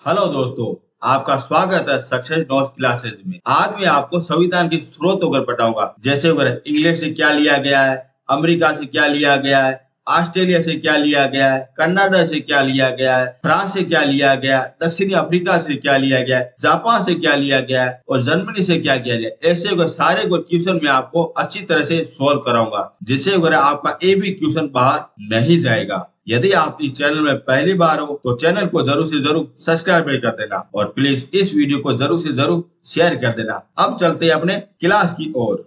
Hello दोस्तों, आपका स्वागत है सक्सेस नोट्स क्लासेस में। आज मैं आपको संविधान की स्रोत वगैरह बताऊंगा, जैसे वगैरह इंग्लैंड से क्या लिया गया है, अमेरिका से क्या लिया गया है, ऑस्ट्रेलिया से क्या लिया गया है, कनाडा से क्या लिया गया है, फ्रांस से क्या लिया गया है, दक्षिणी अफ्रीका से क्या लिया गया है, जापान से क्या लिया गया है और जर्मनी से क्या किया गया है। ऐसे वगैरह सारे क्वेश्चन मैं आपको अच्छी तरह से सोल्व कराऊंगा, जिससे वगैरह आपका एक भी क्वेश्चन बाहर नहीं जाएगा। यदि आप इस चैनल में पहली बार हो तो चैनल को जरूर से जरूर सब्सक्राइब कर देना और प्लीज इस वीडियो को जरूर से जरूर शेयर कर देना। अब चलते हैं अपने क्लास की ओर।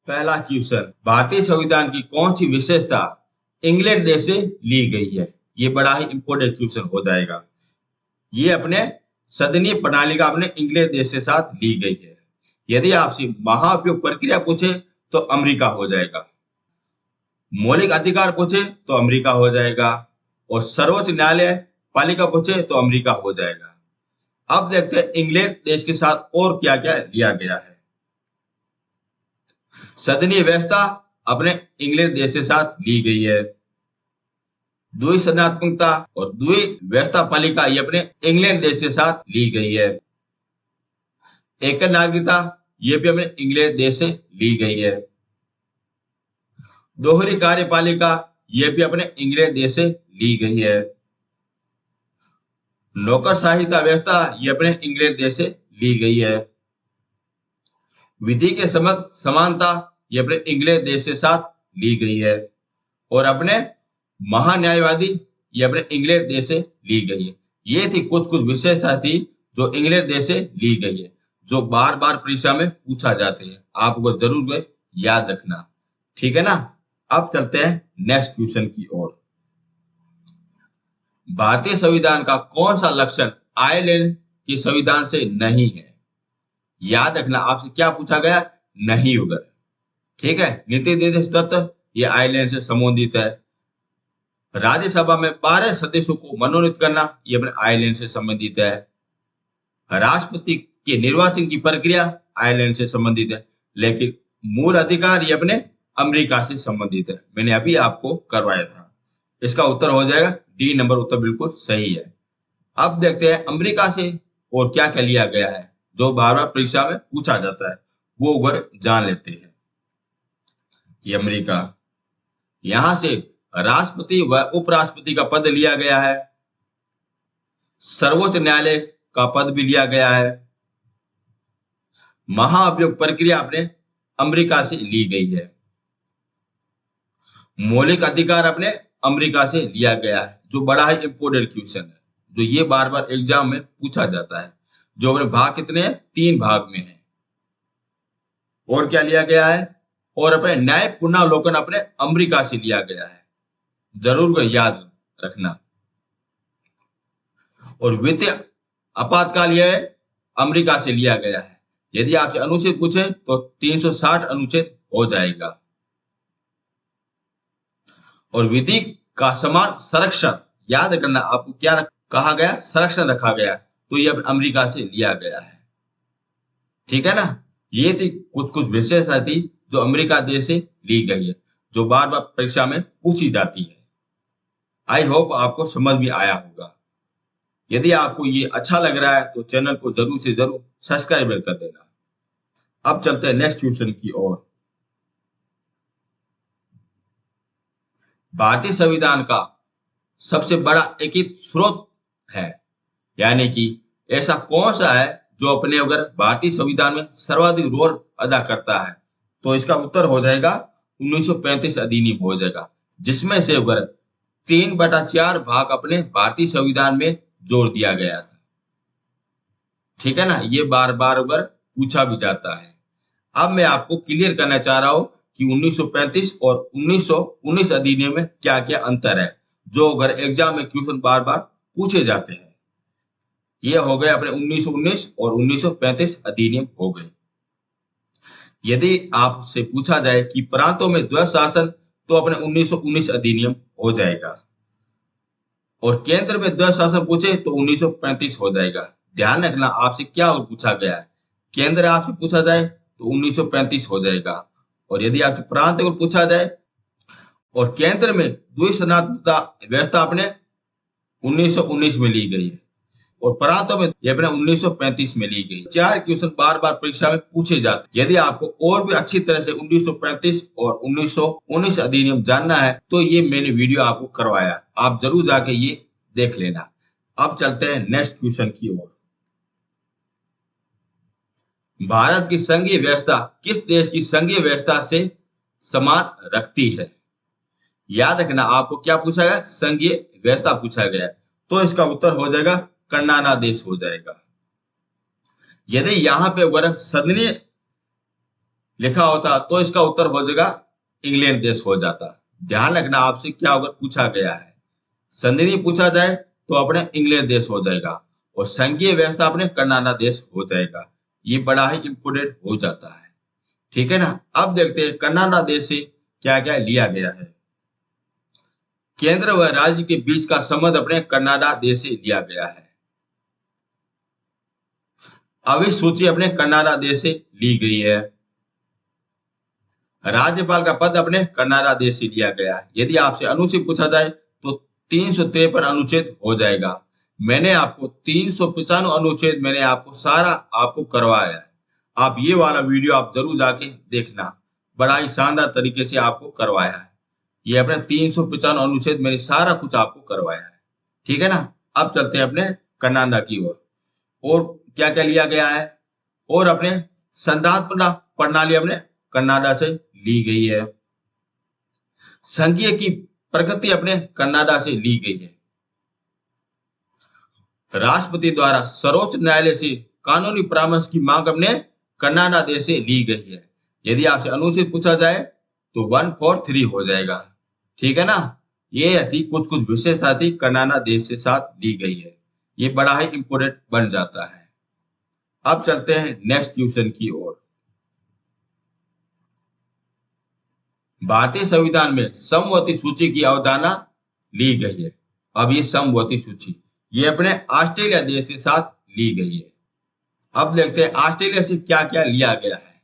पहला क्वेश्चन, भारतीय संविधान की कौन सी विशेषता इंग्लैंड देश से ली गई है? ये बड़ा ही इंपॉर्टेंट क्वेश्चन हो जाएगा। ये अपने सदनीय प्रणाली का अपने इंग्लैंड देश के साथ ली गई है। यदि आपसे महाभियोग प्रक्रिया पूछे तो अमेरिका हो जाएगा, मौलिक अधिकार पूछे तो अमेरिका हो जाएगा और सर्वोच्च न्यायालय पालिका पूछे तो अमेरिका हो जाएगा। अब देखते हैं इंग्लैंड देश के साथ और क्या क्या लिया गया है। सदनीय व्यवस्था अपने इंग्लैंड देश के साथ ली गई है। द्विसदनात्मकता और द्वि व्यवस्था पालिका ये अपने इंग्लैंड देश के साथ ली गई है। एकल नागरिकता ये भी अपने इंग्लैंड देश से ली गई है। दोहरी कार्यपालिका ये भी अपने इंग्लैंड देश से ली गई है। नौकरशाहीता व्यवस्था ये अपने इंग्लैंड देश से ली गई है। विधि के समक्ष समानता ये अपने इंग्लैंड देश के साथ ली गई है और अपने महान्यायवादी ये अपने इंग्लैंड देश से ली गई है। ये थी कुछ कुछ विशेषता थी जो इंग्लैंड देश से ली गई है, जो बार बार परीक्षा में पूछा जाते हैं। आपको जरूर याद रखना, ठीक है ना। अब चलते हैं नेक्स्ट क्वेश्चन की ओर। भारतीय संविधान का कौन सा लक्षण आयरलैंड के संविधान से नहीं है? याद रखना, आपसे क्या पूछा गया? नहीं वगैरह, ठीक है। नीति निर्देश तत्व ये आयरलैंड से संबंधित है। राज्यसभा में 12 सदस्यों को मनोनीत करना ये अपने आयरलैंड से संबंधित है। राष्ट्रपति के निर्वाचन की प्रक्रिया आयरलैंड से संबंधित है, लेकिन मूल अधिकार ये अपने अमेरिका से संबंधित है। मैंने अभी आपको करवाया था। इसका उत्तर हो जाएगा डी नंबर, उत्तर बिल्कुल सही है। अब देखते हैं अमेरिका से और क्या क्या लिया गया है, जो बार बार परीक्षा में पूछा जाता है, वो अगर जान लेते हैं। ये अमेरिका, यहां से राष्ट्रपति व उपराष्ट्रपति का पद लिया गया है। सर्वोच्च न्यायालय का पद भी लिया गया है। महाअभियोग प्रक्रिया अपने अमेरिका से ली गई है। मौलिक अधिकार अपने अमेरिका से लिया गया है, जो बड़ा ही इंपोर्टेंट क्वेश्चन है, जो ये बार बार एग्जाम में पूछा जाता है। जो अपने भाग कितने हैं? 3 भाग में है। और क्या लिया गया है? और अपने न्याय पुनर्वलोकन अपने अमेरिका से लिया गया है, जरूर याद रखना। और वित्तीय आपातकाल यह अमेरिका से लिया गया है। यदि आपसे अनुच्छेद पूछे तो 360 अनुच्छेद हो जाएगा। और विधि का समान संरक्षण, याद करना आपको क्या कहा गया? संरक्षण रखा गया, तो यह अमेरिका से लिया गया है, ठीक है ना। ये थी कुछ कुछ विशेषता थी जो अमेरिका देश से ली गई है, जो बार बार परीक्षा में पूछी जाती है। आई होप आपको समझ में आया होगा। यदि आपको ये अच्छा लग रहा है तो चैनल को जरूर से जरूर सब्सक्राइब कर देना। अब चलते हैं नेक्स्ट क्वेश्चन की ओर। भारतीय संविधान का सबसे बड़ा लिखित स्रोत है, यानी कि ऐसा कौन सा है जो अपने अगर भारतीय संविधान में सर्वाधिक रोल अदा करता है? तो इसका उत्तर हो जाएगा 1935 अधिनियम हो जाएगा, जिसमें से अगर 3/4 भाग अपने भारतीय संविधान में जोड़ दिया गया था, ठीक है ना। ये बार बार अगर पूछा भी जाता है। अब मैं आपको क्लियर करना चाह रहा हूं कि 1935 और 1919 अधिनियम में क्या क्या अंतर है, जो अगर एग्जाम में क्वेश्चन बार बार पूछे जाते हैं। ये हो गए अपने 1919 और 1935 अधिनियम हो गए। यदि आपसे पूछा जाए कि प्रांतों में द्वैध शासन, तो अपने 1919 अधिनियम हो जाएगा। और केंद्र में द्वैध शासन पूछे तो 1935 हो जाएगा। ध्यान रखना, आपसे क्या पूछा गया है? केंद्र आपसे पूछा जाए तो 1935 हो जाएगा, और यदि आपसे प्रांत को पूछा जाए और केंद्र में द्विसदनात्मकता व्यवस्था अपने 1919 में ली गई है और प्रांतों में ये अपने 1935 में ली गई। 4 क्वेश्चन बार बार परीक्षा में पूछे जाते हैं। यदि आपको और भी अच्छी तरह से 1935 और 1919 अधिनियम जानना है तो ये मैंने वीडियो आपको करवाया, आप जरूर जाके ये देख लेना। अब चलते हैं नेक्स्ट क्वेश्चन की ओर। भारत की संघीय व्यवस्था किस देश की संघीय व्यवस्था से समान रखती है? याद रखना, आपको क्या पूछा गया? संघीय व्यवस्था पूछा गया, तो इसका उत्तर हो जाएगा कर्नाना देश हो जाएगा। यदि यहाँ पे अगर सदनीय लिखा होता तो इसका उत्तर हो जाएगा इंग्लैंड देश हो जाता। ध्यान रखना, आपसे क्या अगर पूछा गया है, संधि पूछा जाए तो अपने इंग्लैंड देश हो जाएगा और संघीय व्यवस्था अपने कर्नाटक देश हो जाएगा। ये बड़ा ही इंपोर्टेंट हो जाता है, ठीक है ना। अब देखते हैं कर्नाटक देश से क्या क्या लिया गया है। केंद्र व राज्य के बीच का संबंध अपने कर्नाटक देश से लिया गया है। अब इस सूची अपने कर्नाटक देश से ली गई है। राज्यपाल का पद अपने कर्नाटक देश से लिया गया है। यदि आपसे अनुच्छेद पूछा जाए तो 353 अनुच्छेद हो जाएगा। मैंने आपको 395 अनुच्छेद मैंने आपको सारा आपको करवाया है। आप ये वाला वीडियो आप जरूर जाके देखना, बड़ा ही शानदार तरीके से आपको करवाया है। ये अपने 395 अनुच्छेद मैंने सारा कुछ आपको करवाया है, ठीक है ना। अब चलते हैं अपने कर्नाटक की ओर। और क्या क्या लिया गया है, और अपने संदात्मना प्रणाली अपने कर्नाटक से ली गई है। संघीय की प्रकृति अपने कर्नाटक से ली गई है। राष्ट्रपति द्वारा सर्वोच्च न्यायालय से कानूनी परामर्श की मांग अपने कर्नाटक देश से ली गई है। यदि आपसे अनुच्छेद पूछा जाए तो 143 हो जाएगा, ठीक है ना। ये थी कुछ कुछ विशेषता थी कर्नाटक देश से साथ ली गई है। ये बड़ा ही इंपोर्टेंट बन जाता है। अब चलते हैं नेक्स्ट क्वेश्चन की ओर। भारतीय संविधान में समवर्ती सूची की अवधारणा ली गई है। अब ये समवर्ती सूची ये अपने ऑस्ट्रेलिया देश के साथ ली गई है। अब देखते हैं ऑस्ट्रेलिया से क्या क्या लिया गया है।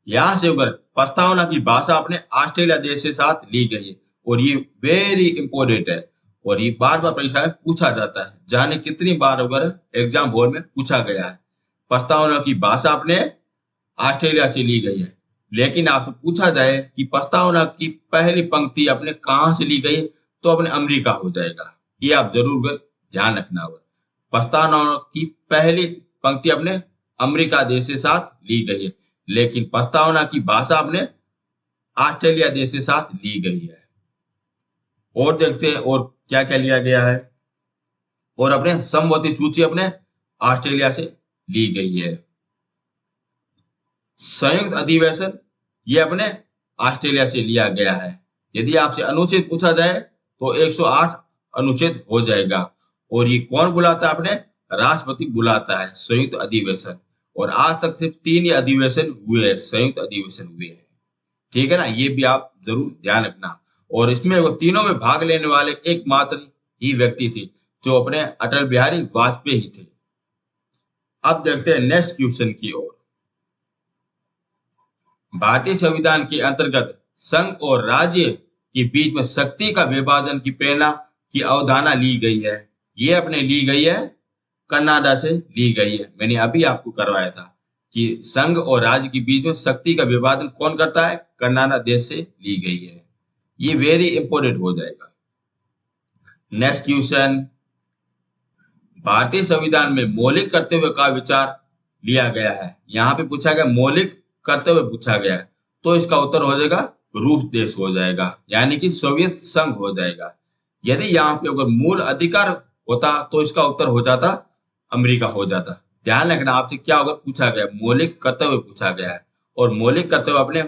यहां से अगर प्रस्तावना की भाषा अपने ऑस्ट्रेलिया देश के साथ ली गई है और ये वेरी इंपोर्टेंट है और ये बार बार परीक्षा में पूछा जाता है। जाने कितनी बार अगर एग्जाम हॉल में पूछा गया है। प्रस्तावना की भाषा अपने ऑस्ट्रेलिया से ली गई है, लेकिन आपसे पूछा जाए कि प्रस्तावना की पहली पंक्ति अपने कहां से ली गई तो अपने अमेरिका हो जाएगा। ये आप जरूर ध्यान रखना होगा। प्रस्तावना की पहली पंक्ति अपने अमेरिका देश के साथ ली गई है, लेकिन प्रस्तावना की भाषा अपने ऑस्ट्रेलिया देश के साथ ली गई है। और देखते हैं और क्या क्या लिया गया है। और अपने समवर्ती सूची अपने ऑस्ट्रेलिया से ली गई है। संयुक्त अधिवेशन ये अपने ऑस्ट्रेलिया से लिया गया है। यदि आपसे अनुच्छेद पूछा जाए तो 108 अनुच्छेद हो जाएगा। और ये कौन बुलाता है? अपने राष्ट्रपति बुलाता है संयुक्त अधिवेशन। और आज तक सिर्फ 3 ही अधिवेशन हुए हैं, संयुक्त अधिवेशन हुए हैं, ठीक है ना। ये भी आप जरूर ध्यान रखना। और इसमें वो तीनों में भाग लेने वाले एकमात्र ही व्यक्ति थे जो अपने अटल बिहारी वाजपेयी थे। अब देखते हैं नेक्स्ट क्वेश्चन की ओर। भारतीय संविधान के अंतर्गत संघ और राज्य के बीच में शक्ति का विभाजन की प्रेरणा की अवधारणा ली गई है। ये अपने ली गई है कर्नाटक से ली गई है। मैंने अभी आपको करवाया था कि संघ और राज्य के बीच में शक्ति का विभाजन कौन करता है? कर्नाटक देश से ली गई है। ये वेरी इंपोर्टेंट हो जाएगा। नेक्स्ट क्वेश्चन, भारतीय संविधान में मौलिक कर्तव्य का विचार लिया गया है। यहाँ पे पूछा गया मौलिक कर्तव्य पूछा गया है, तो इसका उत्तर हो जाएगा रूस देश हो जाएगा, यानी कि सोवियत संघ हो जाएगा। यदि यहाँ पे अगर मूल अधिकार होता तो इसका उत्तर हो जाता अमेरिका हो जाता। ध्यान रखना, आपसे क्या अगर पूछा गया मौलिक कर्तव्य पूछा गया है और मौलिक कर्तव्य अपने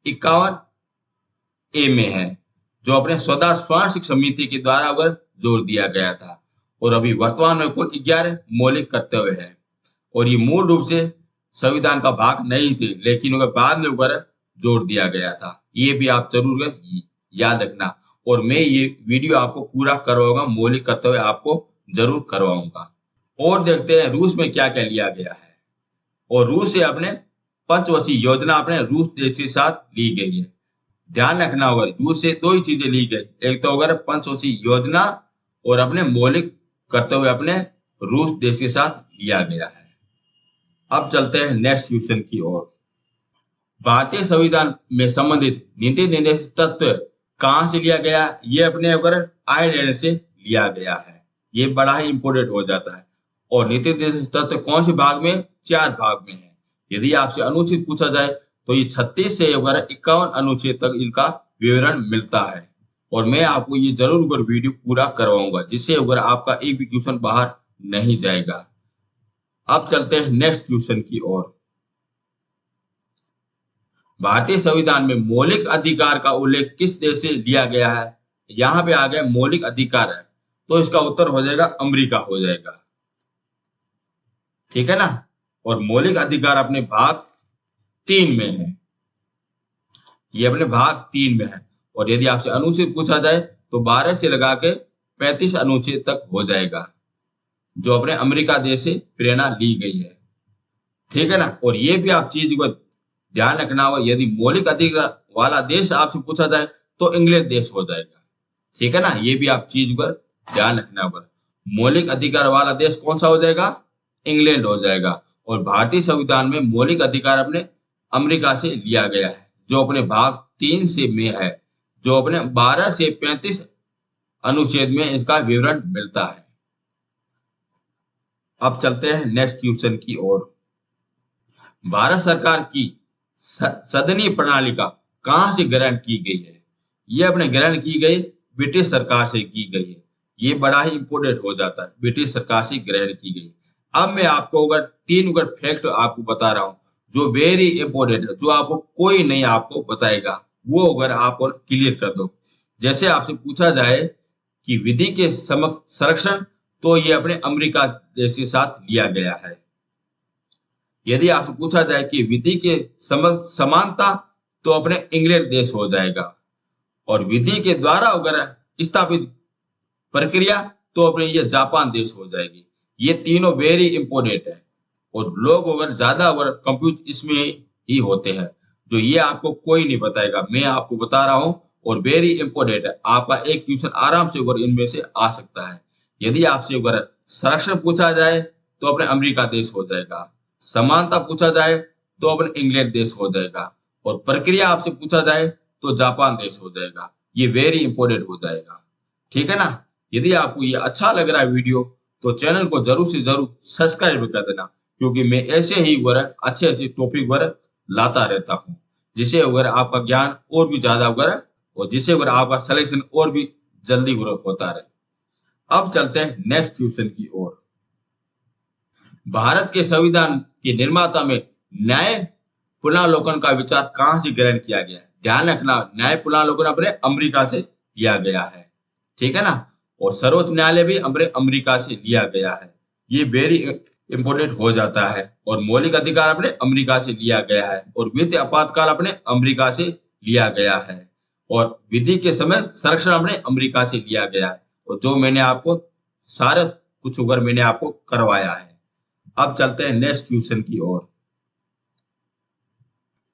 51A में है, जो अपने स्वतः स्वर्ण शिक्षा समिति के द्वारा अगर जोर दिया गया था। और अभी वर्तमान में कुल 11 मौलिक कर्तव्य है और ये मूल रूप से संविधान का भाग नहीं थे, लेकिन उनके बाद में ऊपर जोर दिया गया था। ये भी आप जरूर याद रखना। और मैं ये वीडियो आपको पूरा करवाऊंगा, मौलिक कर्तव्य आपको जरूर करवाऊंगा। और देखते हैं रूस में क्या क्या लिया गया है। और रूस से अपने पंचवर्षीय योजना अपने रूस देश के साथ ली गई है। ध्यान रखना होगा यू से दो ही चीजें ली गई, एक तो अगर पंचवर्षीय योजना और अपने मौलिक कर्तव्य अपने रूस देश के साथ लिया गया है। अब चलते हैं नेक्स्ट क्वेश्चन की ओर। भारतीय संविधान में संबंधित नीति निर्देश तत्व कहां से लिया गया? ये अपने अगर आयरलैंड से लिया गया है। ये बड़ा ही इंपोर्टेंट हो जाता है। और नीति निर्देश तत्व कौन से भाग में? 4 भाग में है। यदि आपसे अनुच्छेद पूछा जाए तो ये 36 से अगर 51 अनुच्छेद तक इनका विवरण मिलता है। और मैं आपको ये जरूर अगर वीडियो पूरा करवाऊंगा, जिससे अगर आपका एक भी क्वेश्चन बाहर नहीं जाएगा। अब चलते हैं नेक्स्ट क्वेश्चन की ओर। भारतीय संविधान में मौलिक अधिकार का उल्लेख किस देश से लिया गया है? यहाँ पे आ गया मौलिक अधिकार है, तो इसका उत्तर हो जाएगा अमेरिका हो जाएगा। ठीक है ना। और मौलिक अधिकार अपने भाग 3 में है, ये अपने भाग 3 में है। और यदि आपसे अनुच्छेद पूछा जाए तो 12 से लगा के 35 अनुच्छेद तक हो जाएगा, जो अपने अमेरिका देश से प्रेरणा ली गई है। ठीक है ना। और ये भी आप चीज को ध्यान रखना होगा, यदि मौलिक अधिकार वाला देश आपसे पूछा जाए तो इंग्लैंड देश हो जाएगा। ठीक है ना। ये भी आप चीज पर ध्यान रखना होगा, मौलिक अधिकार वाला देश कौन सा हो जाएगा? इंग्लैंड हो जाएगा। और भारतीय संविधान में मौलिक अधिकार अपने अमेरिका से लिया गया है, जो अपने भाग 3 से में है, जो अपने 12 से 35 अनुच्छेद में इसका विवरण मिलता है। अब चलते हैं नेक्स्ट क्वेश्चन की ओर। भारत सरकार की सदनीय प्रणाली का कहां से ग्रहण की गई है? ये अपने ग्रहण की गई ब्रिटिश सरकार से की गई है। ये बड़ा ही इंपोर्टेंट हो जाता है, ब्रिटिश सरकार से ग्रहण की गई। अब मैं आपको अगर 3 अगर फैक्ट आपको बता रहा हूं, जो वेरी इंपोर्टेंट है, जो आपको कोई नहीं आपको बताएगा, वो अगर आप क्लियर कर दो। जैसे आपसे पूछा जाए कि विधि के समक्ष संरक्षण, तो ये अपने अमेरिका देश के साथ लिया गया है। यदि आपसे पूछा जाए कि विधि के समक्ष समानता, तो अपने इंग्लैंड देश हो जाएगा। और विधि के द्वारा अगर स्थापित प्रक्रिया, तो अपने ये जापान देश हो जाएगी। ये तीनों वेरी इंपोर्टेंट है। और लोग अगर ज्यादा अगर कंफ्यूज इसमें ही होते हैं, जो ये आपको कोई नहीं बताएगा, मैं आपको बता रहा हूं। और वेरी इंपोर्टेंट है, आपका एक क्वेश्चन आराम से अगर इनमें से आ सकता है। यदि आपसे अगर संरक्षण पूछा जाए तो अपने अमेरिका देश हो जाएगा, समानता पूछा जाए तो अपने इंग्लैंड देश हो जाएगा, और प्रक्रिया आपसे पूछा जाए तो जापान देश हो जाएगा। ये वेरी इंपोर्टेंट हो जाएगा। ठीक है ना। यदि आपको ये अच्छा लग रहा है वीडियो, तो चैनल को जरूर से जरूर सब्सक्राइब कर देना, क्योंकि मैं ऐसे ही अच्छे अच्छे टॉपिक लाता रहता हूँ, जिससे अगर आपका ज्ञान और भी ज्यादा और जिससे अगर आपका सिलेक्शन और भी जल्दी होता रहे। अब चलते हैं नेक्स्ट क्वेश्चन की ओर। भारत के संविधान के निर्माता में न्याय पुनर्विलोकन का विचार कहां से ग्रहण किया गया है? ध्यान रखना, न्याय पुनर्विलोकन अपने अमेरिका से लिया गया है। ठीक है ना। और सर्वोच्च न्यायालय भी अपने अमेरिका से लिया गया है। ये वेरी इंपोर्टेंट हो जाता है। और मौलिक अधिकार अपने अमेरिका से लिया गया है। और वित्तीय आपातकाल अपने अमेरिका से लिया गया है। और विधि के समय संरक्षण अपने अमेरिका से लिया गया है। और जो मैंने आपको सारा कुछ मैंने आपको करवाया है। अब चलते हैं नेक्स्ट क्वेश्चन की ओर।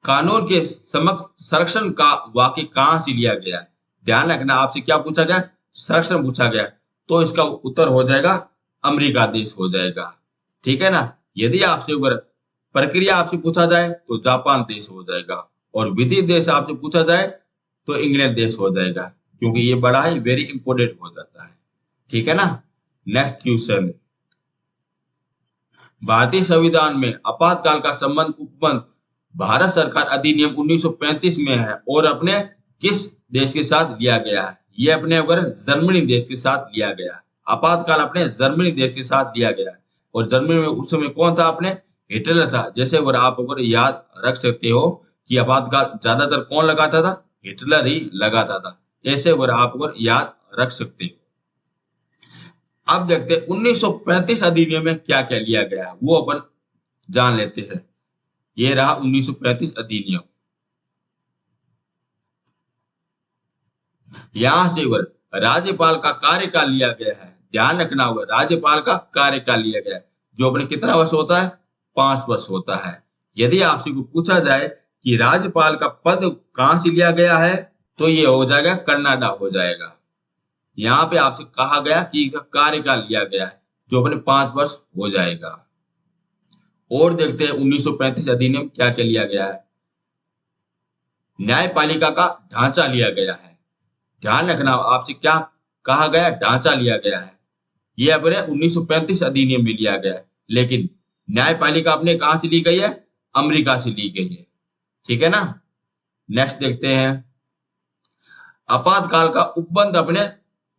कानून के समक्ष संरक्षण का वाक्य कहां से लिया गया है? ध्यान रखना, आपसे क्या पूछा गया? संरक्षण पूछा गया, तो इसका उत्तर हो जाएगा अमेरिका देश हो जाएगा। ठीक है ना। यदि आपसे अगर प्रक्रिया आपसे पूछा जाए तो जापान देश हो जाएगा। और विधि देश आपसे पूछा जाए तो इंग्लैंड देश हो जाएगा, क्योंकि ये बड़ा ही वेरी इंपोर्टेंट हो जाता है। ठीक है ना। Next question. भारतीय संविधान में आपातकाल का संबंध उपबंध भारत सरकार अधिनियम 1935 में है, और अपने किस देश के साथ लिया गया है? ये अपने अगर जर्मनी देश के साथ लिया गया है। आपातकाल अपने जर्मनी देश के साथ लिया गया है। और जर्मनी में उस समय कौन था? अपने हिटलर था। जैसे अगर आप अगर याद रख सकते हो कि आपातकाल ज्यादातर कौन लगाता था? हिटलर ही लगाता था। ऐसे अगर आप अगर याद रख सकते हो। अब देखते हैं 1935 अधिनियम में क्या क्या लिया गया है, वो अपन जान लेते हैं। ये रहा 1935 अधिनियम। यहां से राज्यपाल का कार्यकाल लिया गया है। ध्यान रखना होगा, राज्यपाल का कार्यकाल लिया गया है, जो अपने कितना वर्ष होता है? 5 वर्ष होता है। यदि आपसे को पूछा जाए कि राज्यपाल का पद कहां से लिया गया है, तो ये हो जाएगा कनाडा हो जाएगा। यहाँ पे आपसे कहा गया कि इसका कार्यकाल लिया गया है, जो अपने 5 वर्ष हो जाएगा। और देखते हैं 1935 अधिनियम क्या क्या लिया गया है। न्यायपालिका का ढांचा लिया गया है। ध्यान रखना आपसे क्या कहा गया, ढांचा लिया गया है। ये अपने 1935 अधिनियम में लिया गया है, लेकिन न्यायपालिका अपने कहां से ली गई है, अमेरिका से ली गई है। ठीक है ना। नेक्स्ट देखते हैं, आपातकाल का उपबंध अपने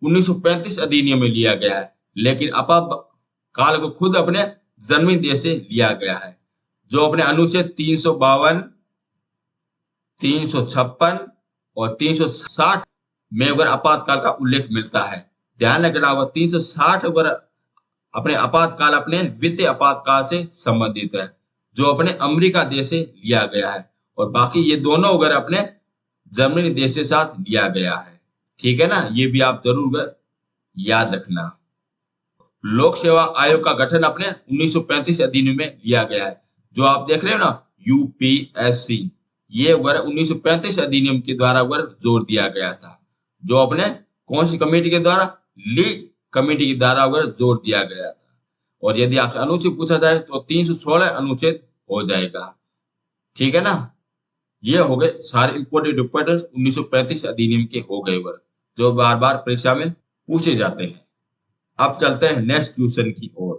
1935 अधिनियम में लिया गया है, लेकिन आपातकाल को खुद अपने जन्मी देश से लिया गया है, जो अपने अनुच्छेद 352, 356 और 360 में अगर आपातकाल का उल्लेख मिलता है। ध्यान रखना होगा 360 अगर अपने आपातकाल अपने वित्तीय आपातकाल से संबंधित है, जो अपने अमेरिका देश से लिया गया है, और बाकी ये दोनों अगर अपने जर्मनी देश के साथ लिया गया है। ठीक है ना, ये भी आप जरूर याद रखना। लोक सेवा आयोग का गठन अपने 1935 अधिनियम में लिया गया है, जो आप देख रहे हो ना यूपीएससी, ये अगर 1935 अधिनियम के द्वारा अगर जोर दिया गया था, जो अपने कौन सी कमेटी के द्वारा, लीग कमेटी के द्वारा अगर जोर दिया गया था। और यदि आपसे अनुच्छेद पूछा जाए तो 316 अनुच्छेद हो जाएगा। ठीक है ना, ये हो गए सारे इंपोर्टेंट 1935 अधिनियम के हो गए वर्ग, जो बार बार परीक्षा में पूछे जाते हैं। अब चलते हैं नेक्स्ट क्वेश्चन की ओर।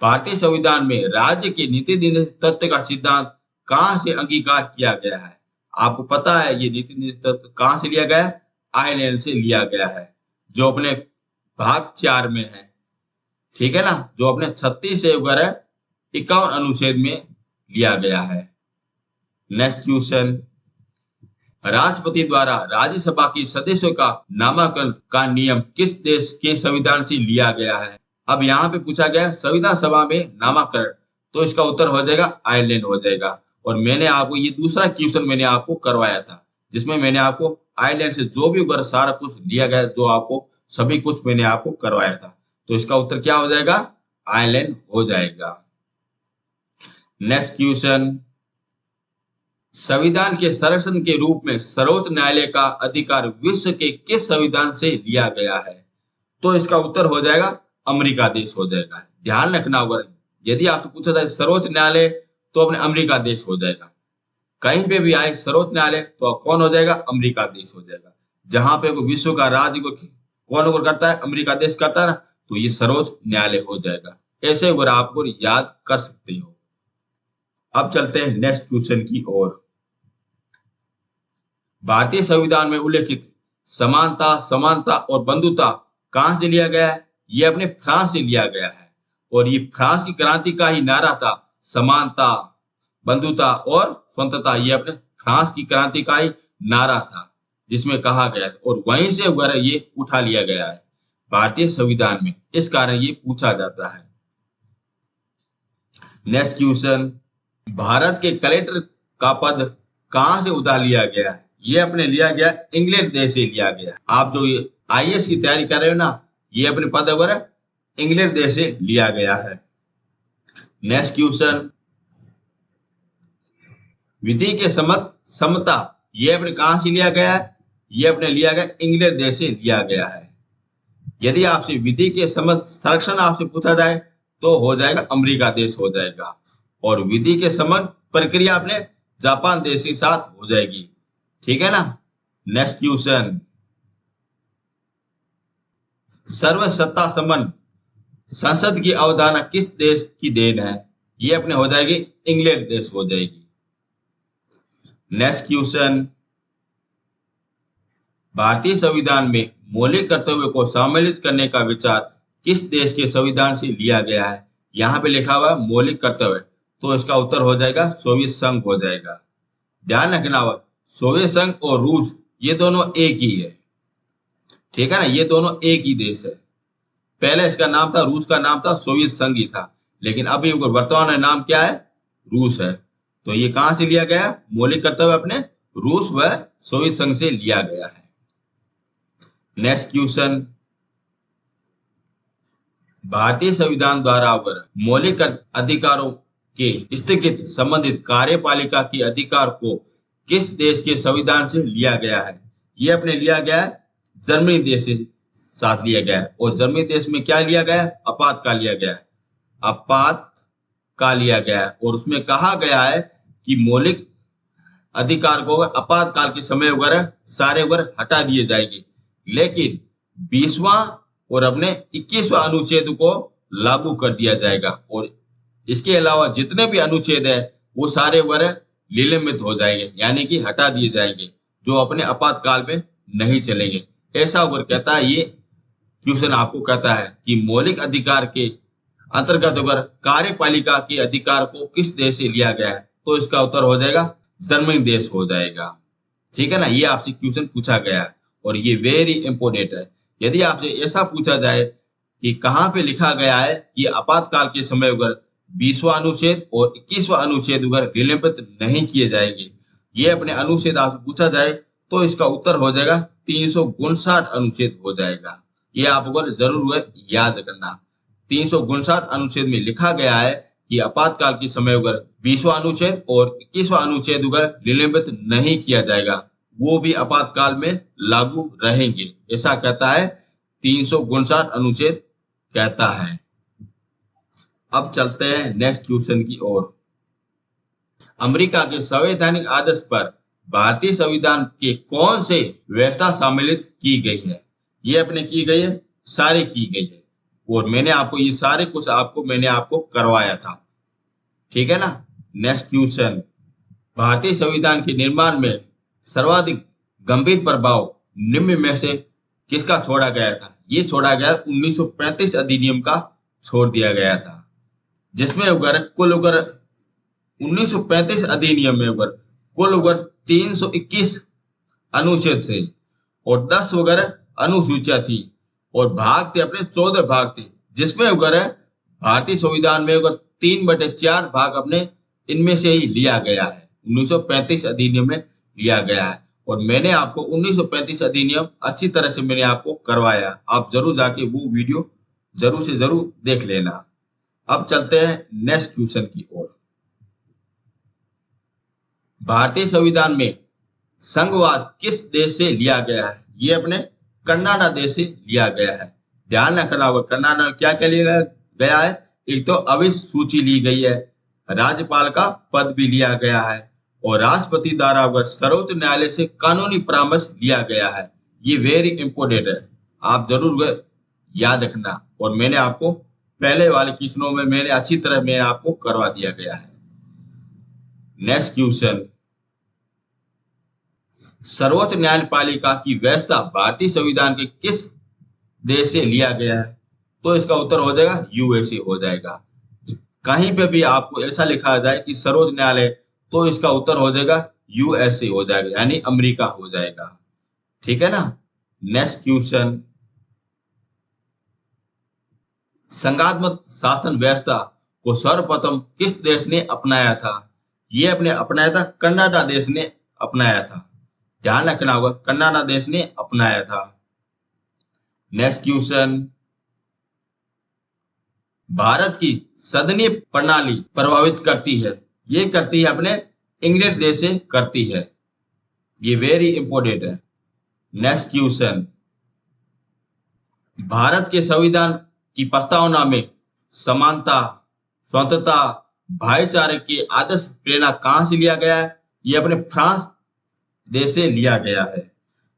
भारतीय संविधान में राज्य के नीति निर्देशक तत्व का सिद्धांत कहां से अंगीकार किया गया है? आपको पता है ये नीति निर्देशक तत्व कहां से लिया गया है? आयरलैंड से लिया गया है, जो अपने भाग 4 में है। ठीक है ना, जो अपने 36 से 51 अनुच्छेद में लिया गया है। नेक्स्ट क्वेश्चन, राष्ट्रपति द्वारा राज्यसभा के सदस्यों का नामांकन का नियम किस देश के संविधान से लिया गया है? अब यहाँ पे पूछा गया संविधान सभा में नामांकन, तो इसका उत्तर हो जाएगा आयरलैंड हो जाएगा। और मैंने आपको ये दूसरा क्वेश्चन मैंने आपको करवाया था, जिसमें मैंने आपको आयरलैंड से जो भी अगर सारा कुछ लिया गया, जो आपको सभी कुछ मैंने आपको करवाया था, तो इसका उत्तर क्या हो जाएगा? आयरलैंड हो जाएगा। नेक्स्ट क्वेश्चन, संविधान के संरक्षण के रूप में सर्वोच्च न्यायालय का अधिकार विश्व के किस संविधान से लिया गया है? तो इसका उत्तर हो जाएगा अमेरिका देश हो जाएगा। ध्यान रखना होगा, यदि आपसे पूछा जाए सर्वोच्च न्यायालय, तो अपने अमेरिका देश हो जाएगा। कहीं पे भी आए सर्वोच्च न्यायालय, तो कौन हो जाएगा? अमेरिका देश हो जाएगा। जहां पे विश्व का राज्य को कौन करता है? अमेरिका देश करता है ना, तो ये सर्वोच्च न्यायालय हो जाएगा। ऐसे अगर आपको याद कर सकते हो। अब चलते हैं नेक्स्ट क्वेश्चन की ओर। भारतीय संविधान में उल्लेखित समानता, समानता और बंधुता कहां से लिया गया है? ये अपने फ्रांस से लिया गया है, और ये फ्रांस की क्रांति का ही नारा था। समानता, बंधुता और स्वतंत्रता, ये अपने फ्रांस की क्रांति का ही नारा था, जिसमें कहा गया था, और वहीं से वगैरह ये उठा लिया गया है भारतीय संविधान में। इस कारण ये पूछा जाता है। नेक्स्ट क्वेश्चन, भारत के कलेक्टर का पद कहां से उधार लिया गया है? ये अपने लिया गया इंग्लैंड देश से लिया गया। आप जो आईएएस की तैयारी कर रहे हो ना, ये अपने पद वगैरह इंग्लैंड देश से लिया गया है। नेक्स्ट क्वेश्चन, विधि के सम्मत समता, ये अपने कहां से लिया गया है? ये अपने लिया गया इंग्लैंड देश से लिया गया है। यदि आपसे विधि के सम्मत संरक्षण आपसे पूछा जाए, तो हो जाएगा अमेरिका देश हो जाएगा, और विधि के सम्मत प्रक्रिया अपने जापान देश के साथ हो जाएगी। ठीक है ना। नेक्स्ट क्वेश्चन, सर्व सत्ता संपन्न संसद की अवधारणा किस देश की देन है? ये अपने हो जाएगी इंग्लैंड देश हो जाएगी। नेक्स्ट क्वेश्चन, भारतीय संविधान में मौलिक कर्तव्यों को सम्मिलित करने का विचार किस देश के संविधान से लिया गया है? यहाँ पे लिखा हुआ है मौलिक कर्तव्य, तो इसका उत्तर हो जाएगा सोवियत संघ हो जाएगा। ध्यान रखना हुआ, सोवियत संघ और रूस ये दोनों एक ही है। ठीक है ना, ये दोनों एक ही देश है। पहले इसका नाम था, रूस का नाम था, सोवियत संघ ही था, लेकिन अभी वर्तमान में नाम क्या है? रूस है। तो ये कहां से लिया गया? मौलिक कर्तव्य अपने रूस व सोवियत संघ से लिया गया है। नेक्स्ट क्वेश्चन, भारतीय संविधान द्वारा मौलिक अधिकारों के स्थगित संबंधित कार्यपालिका के अधिकार को किस देश के संविधान से लिया गया है? ये अपने लिया गया है जर्मनी देश से साथ लिया गया है। और जर्मनी देश में क्या लिया गया है? आपातकाल लिया गया है, आपातकाल लिया गया है। और उसमें कहा गया है कि मौलिक अधिकार को अगर आपातकाल के समय वगैरह सारे वगैरह हटा दिए जाएंगे, लेकिन 20वां और अपने 21वां अनुच्छेद को लागू कर दिया जाएगा। और इसके अलावा जितने भी अनुच्छेद है वो सारे वगैरह निलंबित हो जाएंगे, यानी कि हटा दिए जाएंगे, जो अपने आपातकाल में नहीं चलेंगे। ऐसा वगैरह कहता है ये क्वेश्चन, आपको कहता है कि मौलिक अधिकार के अंतर्गत अगर कार्यपालिका के अधिकार को किस देश से लिया गया है, तो इसका उत्तर हो जाएगा जर्मनी देश हो जाएगा। ठीक है ना, ये आपसे क्वेश्चन पूछा गया है और ये वेरी इंपोर्टेंट है। यदि आपसे ऐसा पूछा जाए कि कहाँ पे लिखा गया है कि आपातकाल के समय अगर 20वां अनुच्छेद और 21वां अनुच्छेद अगर निलंबित नहीं किए जाएंगे, ये अपने अनुच्छेद आपसे पूछा जाए, तो इसका उत्तर हो जाएगा 359 अनुच्छेद हो जाएगा। ये आप अगर जरूर याद करना। 359 अनुच्छेद में लिखा गया है कि आपातकाल के समय अगर 20वां अनुच्छेद और 21वां अनुच्छेद अगर निलंबित नहीं किया जाएगा, वो भी आपातकाल में लागू रहेंगे। ऐसा कहता है 359 अनुच्छेद कहता है। अब चलते हैं नेक्स्ट क्वेश्चन की ओर। अमेरिका के संवैधानिक आदर्श पर भारतीय संविधान के कौन से व्यवस्था सम्मिलित की गई है? ये अपने की गई है, सारी की गई है। और मैंने आपको ये सारे कुछ मैंने आपको करवाया था। ठीक है ना। नेक्स्ट क्वेश्चन, भारतीय संविधान के निर्माण में सर्वाधिक गंभीर प्रभाव निम्न में से किसका छोड़ा गया था? ये छोड़ा गया 1935 अधिनियम का छोड़ दिया गया था, जिसमें अगर कुल अगर 1935 अधिनियम में अगर कुल अगर 321 अनुच्छेद थे और 10 वगैरह अनुसूचियां थी और भाग थे अपने 14 भाग थे, जिसमें अगर भारतीय संविधान में अगर 3/4 भाग अपने इनमें से ही लिया गया है, 1935 अधिनियम में लिया गया है। और मैंने आपको 1935 अधिनियम अच्छी तरह से मैंने आपको करवाया, आप जरूर जाके वो वीडियो जरूर से जरूर देख लेना। अब चलते हैं नेक्स्ट क्वेश्चन की ओर। भारतीय संविधान में संघवाद किस देश से लिया गया है? ये अपने कनाडा देश से लिया गया है। ध्यान रखना होगा, कनाडा में क्या क्या लिया गया है? एक तो अविष्ट सूची ली गई है, राज्यपाल का पद भी लिया गया है और राष्ट्रपति द्वारा अगर सर्वोच्च न्यायालय से कानूनी परामर्श लिया गया है। ये वेरी इंपोर्टेंट है, आप जरूर याद रखना। और मैंने आपको पहले वाले क्वेश्चनों में मैंने अच्छी तरह मैंने आपको करवा दिया गया है। नेक्स्ट क्वेश्चन, सर्वोच्च न्यायपालिका की व्यवस्था भारतीय संविधान के किस देश से लिया गया है? तो इसका उत्तर हो जाएगा यूएसए हो जाएगा। कहीं पे भी आपको ऐसा लिखा जाए कि सर्वोच्च न्यायालय, तो इसका उत्तर हो जाएगा यूएसए हो जाएगा, यानी अमेरिका हो जाएगा। ठीक है ना। नेक्स्ट क्वेश्चन, संघात्मक शासन व्यवस्था को सर्वप्रथम किस देश ने अपनाया था? ये अपने अपनाया था कनाडा देश ने अपनाया था। ध्यान रखना होगा, कनाडा देश ने अपनाया था। नेक्स्ट क्वेश्चन, भारत की सदनीय प्रणाली प्रभावित करती है? ये करती है अपने इंग्लैंड देश से करती है। ये वेरी इंपोर्टेंट है। नेक्स्ट क्वेश्चन, भारत के संविधान की प्रस्तावना में समानता, स्वतंत्रता, भाईचारे के आदर्श प्रेरणा कहां से लिया गया है? ये अपने फ्रांस देश से लिया गया है।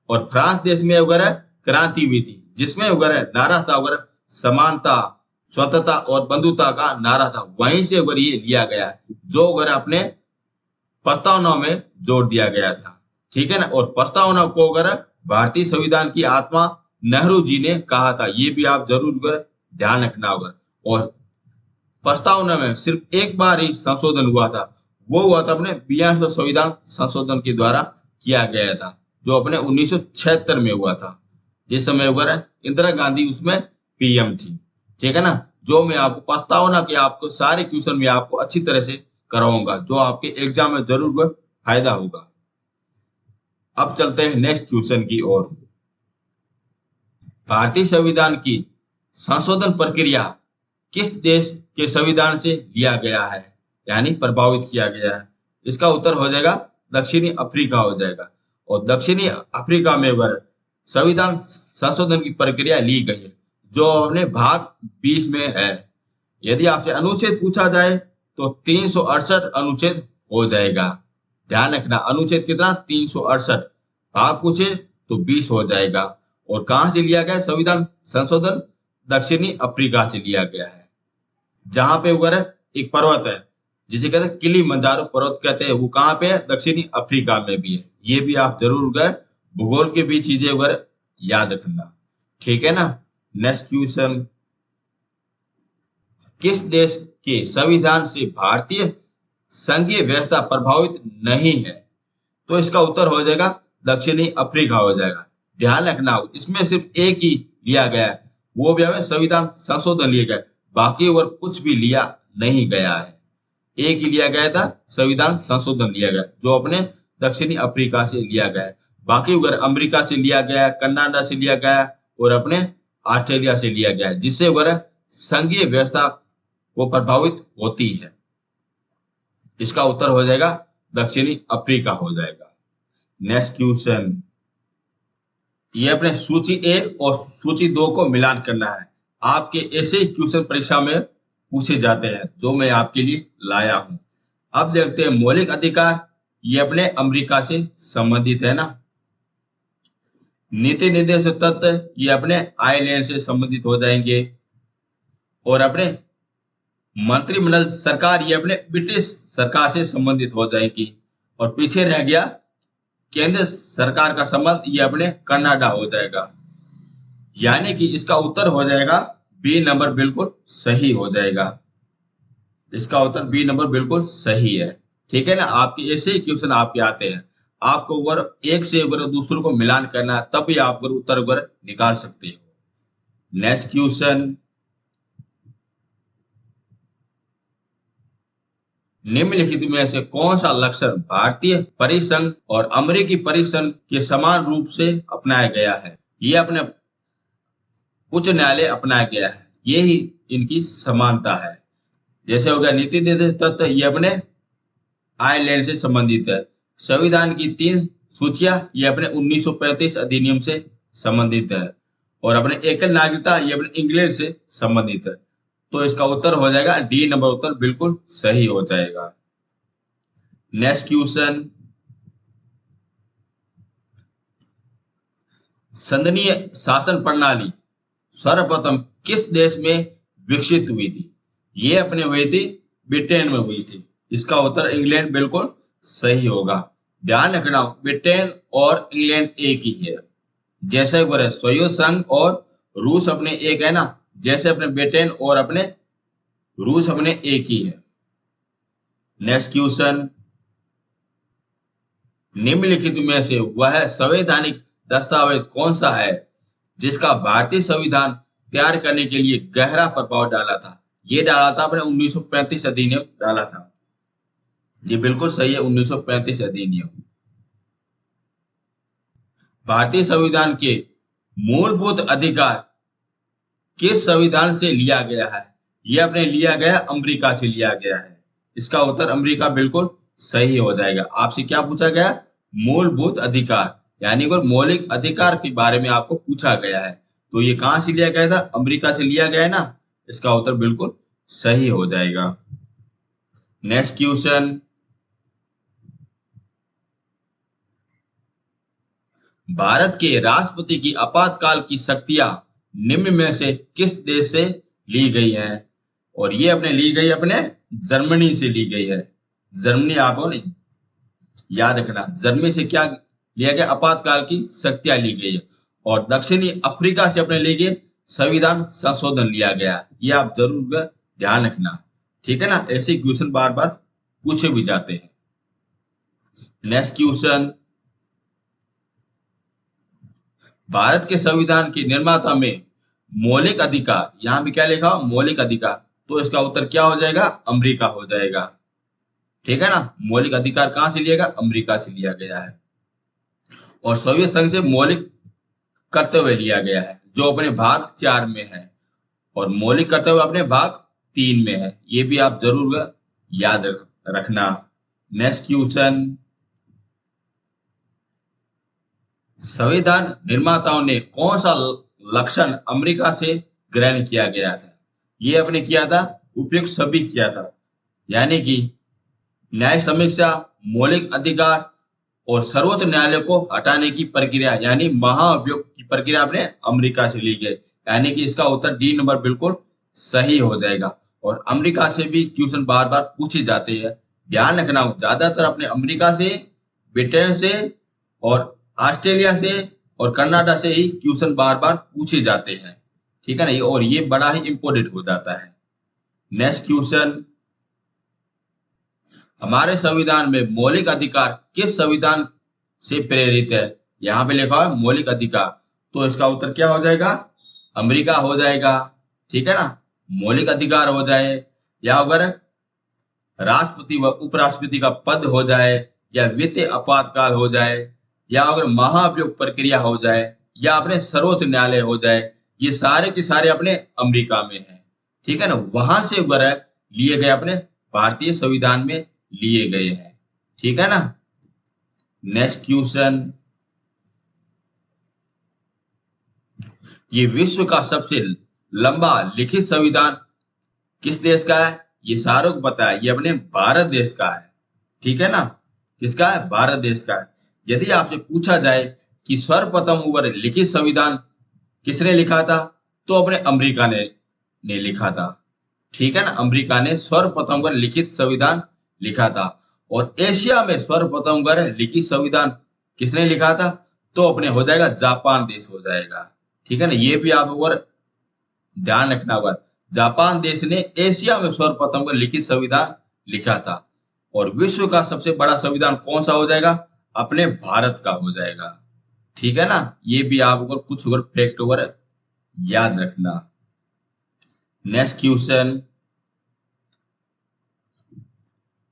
और फ्रांस देश में वगैरह क्रांति हुई थी, जिसमें वगैरह नारा था वगैरह समानता, स्वतंत्रता और बंधुता का नारा था, वहीं से वगैरह ये लिया गया है, जो वगैरह अपने प्रस्तावना में जोड़ दिया गया था। ठीक है ना। और प्रस्तावना को वगैरह भारतीय संविधान की आत्मा नेहरू जी ने कहा था, ये भी आप जरूर ध्यान रखना होगा। और प्रस्तावना में सिर्फ एक बार ही संशोधन हुआ था, वो हुआ था अपने 42वें संविधान संशोधन के द्वारा किया गया था, जो अपने 1976 में हुआ था, जिस समय वगैरह इंदिरा गांधी उसमें पीएम थी। ठीक है ना। जो मैं आपको प्रस्तावना के आपको सारे क्वेश्चन में आपको अच्छी तरह से कराऊंगा, जो आपके एग्जाम में जरूर फायदा होगा। अब चलते हैं नेक्स्ट क्वेश्चन की ओर। भारतीय संविधान की संशोधन प्रक्रिया किस देश के संविधान से लिया गया है? यानी प्रभावित किया गया है? इसका उत्तर हो जाएगा दक्षिणी अफ्रीका हो जाएगा। और दक्षिणी अफ्रीका में अगर संविधान संशोधन की प्रक्रिया ली गई है जो अपने भाग 20 में है। यदि आपसे अनुच्छेद पूछा जाए तो 368 अनुच्छेद हो जाएगा। ध्यान रखना, अनुच्छेद कितना? 368। भाग पूछे तो 20 हो जाएगा। और कहां से लिया गया है संविधान संशोधन? दक्षिणी अफ्रीका से लिया गया है, जहां पे वगैरह एक पर्वत है जिसे कहते हैं किलिमंजारो पर्वत कहते हैं, वो कहाँ पे है? दक्षिणी अफ्रीका में भी है। ये भी आप जरूर वगैरह भूगोल के भी चीजें वगैरह याद रखना, ठीक है ना। नेक्स्ट क्वेश्चन, किस देश के संविधान से भारतीय संघीय व्यवस्था प्रभावित नहीं है? तो इसका उत्तर हो जाएगा दक्षिणी अफ्रीका हो जाएगा। ध्यान रखना, इसमें सिर्फ एक ही लिया गया है, वो भी हमें संविधान संशोधन लिया गया, बाकी और कुछ भी लिया नहीं गया है। एक ही लिया गया था, संविधान संशोधन लिया गया जो अपने दक्षिणी अफ्रीका से लिया गया है। बाकी अगर अमेरिका से लिया गया, कनाडा से लिया गया और अपने ऑस्ट्रेलिया से लिया गया, जिससे वह संघीय व्यवस्था को प्रभावित होती है। इसका उत्तर हो जाएगा दक्षिणी अफ्रीका हो जाएगा। नेक्स्ट क्वेश्चन, ये अपने सूची 1 और सूची 2 को मिलान करना है। आपके ऐसे ही क्वेश्चन परीक्षा में पूछे जाते हैं जो मैं आपके लिए लाया हूं। अब देखते हैं मौलिक अधिकार, ये अपने अमेरिका से संबंधित है ना। नीति निर्देश तत्व ये अपने आयरलैंड से संबंधित हो जाएंगे। और अपने मंत्रिमंडल सरकार ये अपने ब्रिटिश सरकार से संबंधित हो जाएगी। और पीछे रह गया केंद्र सरकार का संबंध, ये अपने कनाडा हो जाएगा। यानी कि इसका उत्तर हो जाएगा बी नंबर बिल्कुल सही हो जाएगा। इसका उत्तर बी नंबर बिल्कुल सही है, ठीक है ना। आपके ऐसे ही क्वेश्चन आपके आते हैं, आपको अगर एक से अगर दूसरों को मिलान करना है तभी आप अगर उत्तर अगर निकाल सकते हो। नेक्स्ट क्वेश्चन, निम्नलिखित में से कौन सा लक्षण भारतीय परिसंघ और अमेरिकी परिसंघ के समान रूप से अपनाया गया है? ये अपने उच्च न्यायालय अपनाया गया है, ये ही इनकी समानता है। जैसे हो गया नीति निर्देश तत्व, ये अपने आयरलैंड से संबंधित है। संविधान की 3 सूचियां ये अपने 1935 अधिनियम से संबंधित है। और अपने एकल नागरिकता ये अपने इंग्लैंड से संबंधित है। तो इसका उत्तर हो जाएगा डी नंबर, उत्तर बिल्कुल सही हो जाएगा। नेक्स्ट क्वेश्चन, संघीय शासन प्रणाली सर्वप्रथम किस देश में विकसित हुई थी? ये अपने हुई थी ब्रिटेन में हुई थी। इसका उत्तर इंग्लैंड बिल्कुल सही होगा। ध्यान रखना, ब्रिटेन और इंग्लैंड एक ही है। जैसे सोवियत संघ और रूस अपने एक है ना, जैसे अपने ब्रिटेन और अपने रूस अपने एक ही है। नेक्स्ट क्वेश्चन, निम्नलिखित में से वह संवैधानिक दस्तावेज कौन सा है जिसका भारतीय संविधान तैयार करने के लिए गहरा प्रभाव डाला था? ये डाला था अपने 1935 अधिनियम डाला था। ये बिल्कुल सही है, 1935 अधिनियम। भारतीय संविधान के मूलभूत अधिकार किस संविधान से लिया गया है? ये अपने लिया गया अमेरिका से लिया गया है। इसका उत्तर अमेरिका बिल्कुल सही हो जाएगा। आपसे क्या पूछा गया? मूलभूत अधिकार, यानी कोई मौलिक अधिकार के बारे में आपको पूछा गया है, तो ये कहां से लिया गया था? अमेरिका से लिया गया है ना। इसका उत्तर बिल्कुल सही हो जाएगा। नेक्स्ट क्वेश्चन, भारत के राष्ट्रपति की आपातकाल की शक्तियां निम्न में से किस देश से ली गई हैं? और ये अपने ली गई अपने जर्मनी से ली गई है। जर्मनी आपको याद रखना, जर्मनी से क्या लिया गया? आपातकाल की शक्तियां ली गई है। और दक्षिणी अफ्रीका से अपने लिए गए संविधान संशोधन लिया गया। ये आप जरूर ध्यान रखना, ठीक है ना। ऐसे क्वेश्चन बार बार पूछे भी जाते हैं। नेक्स्ट क्वेश्चन, भारत के संविधान के निर्माता में मौलिक अधिकार, यहां भी क्या लिखा हो? मौलिक अधिकार। तो इसका उत्तर क्या हो जाएगा? अमेरिका हो जाएगा, ठीक है ना। मौलिक अधिकार कहां से लिया गया? अमेरिका से लिया गया है। और सोवियत संघ से मौलिक कर्तव्य लिया गया है जो अपने भाग 4 में है। और मौलिक कर्तव्य अपने भाग 3 में है। ये भी आप जरूर याद रखना। नेक्स्ट क्वेश्चन, संविधान निर्माताओं ने कौन सा लक्षण अमेरिका से ग्रहण किया गया था? ये अपने किया था उपयुक्त सभी किया था, यानी कि न्याय समीक्षा, मौलिक अधिकार और सर्वोच्च न्यायालय को हटाने की प्रक्रिया यानी महाभियोग की प्रक्रिया आपने अमेरिका से ली गई, यानी कि इसका उत्तर डी नंबर बिल्कुल सही हो जाएगा। और अमेरिका से भी क्वेश्चन बार बार पूछे जाते हैं, ध्यान रखना ज्यादातर अपने अमेरिका से, ब्रिटेन से और ऑस्ट्रेलिया से और कनाडा से ही क्वेश्चन बार बार पूछे जाते हैं, ठीक है ना, और ये बड़ा ही इंपॉर्टेंट हो जाता है। नेक्स्ट क्वेश्चन, हमारे संविधान में मौलिक अधिकार किस संविधान से प्रेरित है? यहाँ पे लिखा है मौलिक अधिकार, तो इसका उत्तर क्या हो जाएगा? अमेरिका हो जाएगा, ठीक है ना। मौलिक अधिकार हो जाए, या अगर राष्ट्रपति व उपराष्ट्रपति का पद हो जाए, या वित्तीय आपातकाल हो जाए, या अगर महाभियोग प्रक्रिया हो जाए, या अपने सर्वोच्च न्यायालय हो जाए, ये सारे के सारे अपने अमेरिका में हैं, ठीक है ना। वहां से वगैरह लिए गए अपने भारतीय संविधान में लिए गए हैं, ठीक है ना। नेक्स्ट क्वेश्चन, ये विश्व का सबसे लंबा लिखित संविधान किस देश का है? ये सारों को पता है, ये अपने भारत देश का है, ठीक है ना। किसका है? भारत देश का है। यदि आपसे पूछा जाए कि सर्वप्रथम ओवर लिखित संविधान किसने लिखा था, तो अपने अमेरिका ने लिखा था, ठीक है ना। अमेरिका ने सर्वप्रथम ओवर लिखित संविधान लिखा था। और एशिया में सर्वप्रथम ओवर लिखित संविधान किसने लिखा था, तो अपने हो जाएगा जापान देश हो जाएगा, ठीक है ना। ये भी आप ओवर ध्यान रखना होगा, जापान देश ने एशिया में सर्वप्रथम ओवर लिखित संविधान लिखा था। और विश्व का सबसे बड़ा संविधान कौन सा हो जाएगा? अपने भारत का हो जाएगा, ठीक है ना। ये भी आप अगर कुछ अगर फैक्ट ओवर याद रखना। नेक्स्ट क्वेश्चन,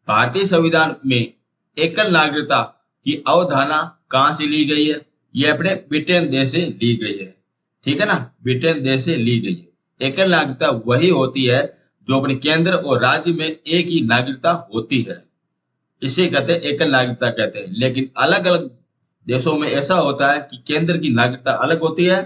भारतीय संविधान में एकल नागरिकता की अवधारणा कहां से ली गई है? ये अपने ब्रिटेन देश से ली गई है, ठीक है ना, ब्रिटेन देश से ली गई है। एकल नागरिकता वही होती है जो अपने केंद्र और राज्य में एक ही नागरिकता होती है, इसे कहते हैं एकल नागरिकता कहते हैं। लेकिन अलग अलग देशों में ऐसा होता है कि केंद्र की नागरिकता अलग होती है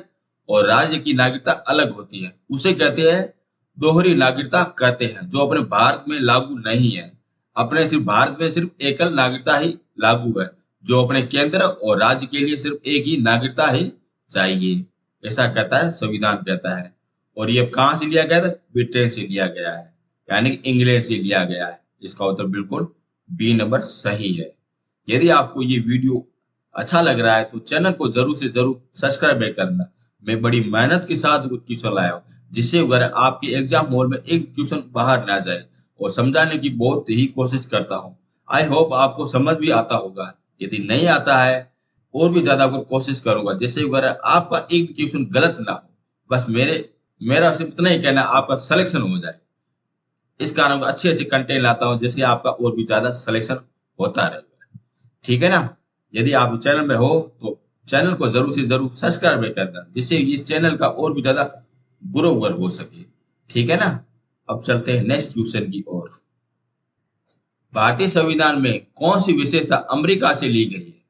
और राज्य की नागरिकता अलग होती है, उसे कहते हैं दोहरी नागरिकता कहते हैं, जो अपने भारत में लागू नहीं है। अपने सिर्फ भारत में सिर्फ एकल नागरिकता ही लागू है, जो अपने केंद्र और राज्य के लिए सिर्फ एक ही नागरिकता ही चाहिए, ऐसा कहता है संविधान कहता है। और ये कहां से लिया गया था? ब्रिटेन से लिया गया है, यानी कि इंग्लैंड से लिया गया है। इसका उत्तर बिल्कुल बी नंबर सही है। यदि आपको ये वीडियो अच्छा लग रहा है तो चैनल को जरूर से जरूर सब्सक्राइब करना। मैं बड़ी मेहनत के साथ क्वेश्चन लाया हूँ, जिससे अगर आपके एग्जाम हॉल में एक क्वेश्चन बाहर ना जाए, और समझाने की बहुत ही कोशिश करता हूँ। आई होप आपको समझ भी आता होगा। यदि नहीं आता है, और भी ज्यादा कोशिश करूंगा, जिससे अगर आपका एक क्वेश्चन गलत ना हो। बस मेरा सिर्फ इतना ही कहना, आपका सिलेक्शन हो जाए। इस कारण अच्छे अच्छे कंटेंट लाता हूँ, जिससे आपका और भी ज्यादा सिलेक्शन होता रहेगा, ठीक है ना। यदि आप चैनल में हो तो चैनल को जरूर से जरूर सब्सक्राइब कर देना, जिससे इस चैनल का और भी ज्यादा ग्रोवर हो सके, ठीक है ना। अब चलते हैं नेक्स्ट क्वेश्चन की ओर। भारतीय संविधान में कौन सी विशेषता अमेरिका से ली गई है?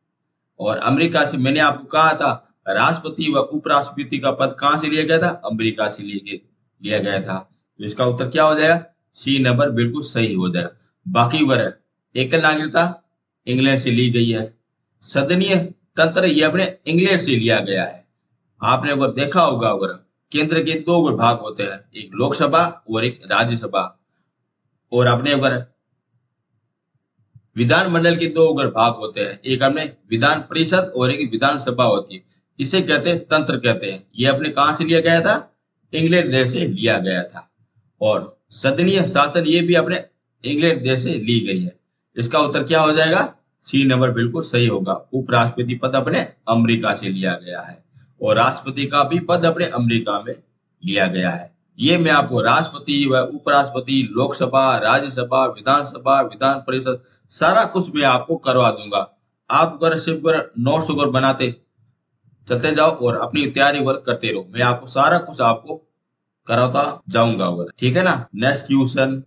और अमेरिका से मैंने आपको कहा था, राष्ट्रपति व उपराष्ट्रपति का पद कहां से लिया गया था? अमेरिका से लिया गया था। तो इसका उत्तर क्या हो जाएगा? सी नंबर बिल्कुल सही हो जाएगा। बाकी वर्ग, एकल नागरिकता इंग्लैंड से ली गई है। सदनीय तंत्र ये अपने इंग्लैंड से लिया गया है। आपने अगर देखा होगा, अगर केंद्र के दो भाग होते हैं, एक लोकसभा और एक राज्यसभा। और अपने अगर विधानमंडल के दो अगर भाग होते हैं, एक अपने विधान परिषद और एक विधानसभा होती है, इसे कहते हैं तंत्र कहते हैं। ये अपने कहां से लिया गया था? इंग्लैंड देश से लिया गया था। और सदनीय शासन ये भी अपने इंग्लैंड देश से ली गई है। इसका उत्तर क्या हो जाएगा? सी नंबर बिल्कुल सही होगा। उपराष्ट्रपति पद अपने अमेरिका से लिया गया है, और राष्ट्रपति का भी पद अपने अमेरिका में लिया गया है। ये मैं आपको राष्ट्रपति व उपराष्ट्रपति, लोकसभा, राज्यसभा, विधानसभा, विधान परिषद सारा कुछ मैं आपको करवा दूंगा। आप अगर सिर्फ नोट्स अगर बनाते चलते जाओ और अपनी तैयारी वर्क करते रहो, मैं आपको सारा कुछ आपको कराता जाऊंगा, अगर ठीक है ना। नेक्स्ट क्वेश्चन,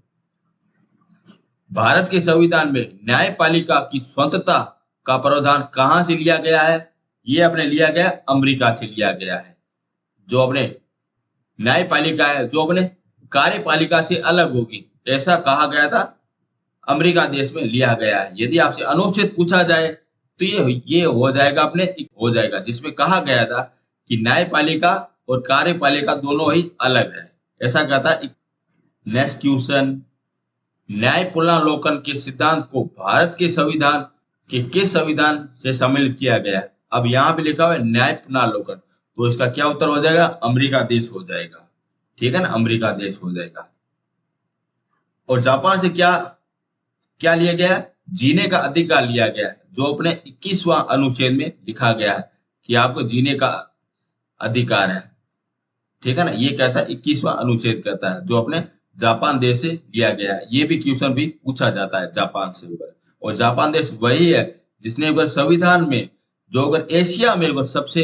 भारत के संविधान में न्यायपालिका की स्वतंत्रता का प्रावधान कहाँ से लिया गया है? ये अपने लिया गया अमेरिका से लिया गया है। जो अपने न्यायपालिका है, जो अपने कार्यपालिका से अलग होगी, ऐसा कहा गया था, अमेरिका देश में लिया गया है। यदि आपसे अनुच्छेद पूछा जाए तो ये हो जाएगा अपने हो जाएगा, जिसमें कहा गया था कि न्यायपालिका और कार्यपालिका दोनों ही अलग है। ऐसा कहता है। नेक्स्ट क्वेश्चन, न्याय पुनर्विलोकन के सिद्धांत को भारत के संविधान के किस संविधान से सम्मिलित किया गया है? अब यहाँ पे लिखा हुआ है न्याय पुनर्विलोकन, तो इसका क्या उत्तर हो जाएगा? अमेरिका देश हो जाएगा। ठीक है ना, अमेरिका देश हो जाएगा। और जापान से क्या क्या लिया गया? जीने का अधिकार लिया गया है, जो अपने 21वां अनुच्छेद में लिखा गया है कि आपको जीने का अधिकार है। ठीक है ना, ये कहता है 21वां अनुच्छेद कहता है, जो अपने जापान देश से लिया गया है। ये भी क्वेश्चन भी पूछा जाता है जापान से ऊपर। और जापान देश वही है जिसने अगर संविधान में, जो अगर एशिया में अगर सबसे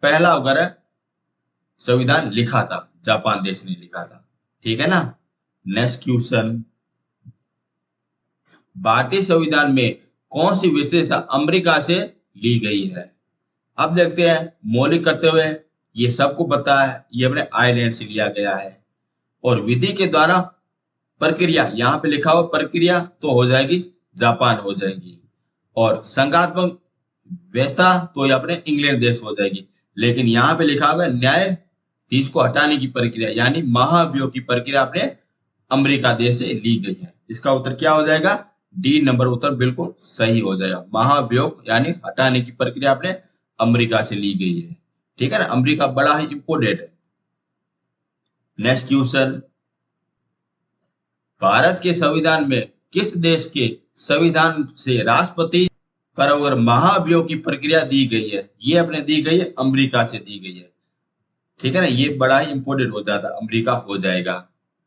पहला अगर संविधान लिखा था, जापान देश ने लिखा था। ठीक है ना। नेक्स्ट क्वेश्चन, भारतीय संविधान में कौन सी विशेषता अमेरिका से ली गई है? अब देखते हैं। मौलिक कर्तव्य, ये सबको पता है, ये अपने आयरलैंड से लिया गया है। और विधि के द्वारा प्रक्रिया, यहाँ पे लिखा हुआ प्रक्रिया तो हो जाएगी जापान हो जाएगी। और संघात्मक व्यवस्था तो ये अपने इंग्लैंड देश हो जाएगी। लेकिन यहाँ पे लिखा हुआ है न्यायाधीश को हटाने की प्रक्रिया यानी महाभियोग की प्रक्रिया अपने अमेरिका देश से ली गई है। इसका उत्तर क्या हो जाएगा? डी नंबर उत्तर बिल्कुल सही हो जाएगा। महाभियोग यानी हटाने की प्रक्रिया अपने अमेरिका से ली गई है। ठीक है ना, अमेरिका बड़ा ही इंपोर्टेंट है। नेक्स्ट क्वेश्चन, भारत के संविधान में किस देश के संविधान से राष्ट्रपति पर अगर महाभियोग की प्रक्रिया दी गई है? ये अपने दी गई है अमेरिका से दी गई है। ठीक है ना, ये बड़ा ही इंपोर्टेंट हो जाता, अमेरिका हो जाएगा।